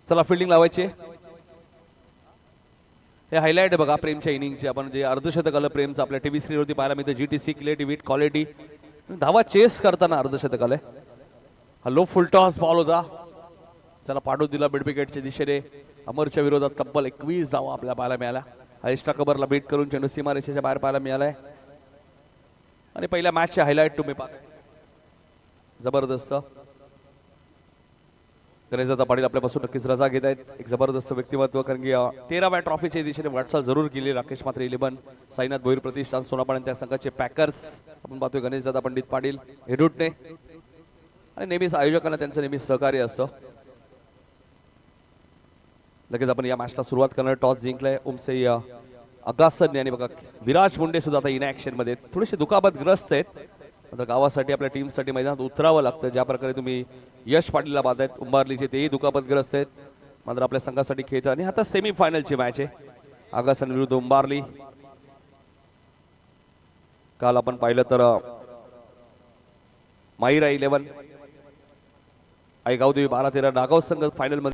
चला फिल्डिंग लावायची. हे हायलाइट आहे बघा प्रेमच्या इनिंगचे. आपण जे अर्धशतक आलं प्रेमचं आपल्या टीव्ही स्क्रीनवरती पाहायला मिळतं. GTC क्रिएटिव्ह क्वालिटी धावा चेस करताना अर्धशतक आलंय. हा लो फुलटॉस बॉल होता. चला पाठवून दिला मिड विकेटच्या दिशेने. अमरच्या विरोधात तब्बल 21 धावा आपल्या पाहायला मिळाल्या. हा एक्स्ट्रा कव्हरला बीट करून चेंडू सीमारेषेच्या बाहेर पाहायला मिळालाय. आणि पहिल्या मॅचचे हायलाइट तुम्ही पाहताय. जबरदस्त. गणेशदादा पाटील आपल्यापासून नक्कीच रजा घेत आहेत. एक जबरदस्त व्यक्तिमत्व, कारण की 13व्या ट्रॉफीच्या दिशेने वाटचाल जरूर केली. राकेश मात्रे 11, साईनाथ भोईर प्रतिष्ठान सोनापाणी त्या संघाचे पॅकर्स आपण पाहतोय. गणेशदादा पंडित पाटील हेडूटने. आणि नेहमीच आयोजकांना त्यांचं नेहमीच सहकार्य असतं. लगेच आपण या मॅचला सुरुवात करणार. टॉस जिंकलाय ओमसे अगासन यांनी बघा. विराज मुंडे सुद्धा आता इन ऍक्शन मध्ये थोडेसे दुखापतग्रस्त आहेत. मात्र गावासाठी आपल्या टीमसाठी मैदानात उतरावं लागतं. ज्या प्रकारे तुम्ही यश पाटीलला पाहतायत उंबारलीचे, तेही दुखापतग्रस्त आहेत. मात्र आपल्या संघासाठी खेळतात. आणि आता सेमी फायनलची मॅच आहे आगासन विरुद्ध उंबारली. काल आपण पाहिलं तर माहिरा 11 आई गावदेवी 12-13 नागाव संघ फायनल मध्ये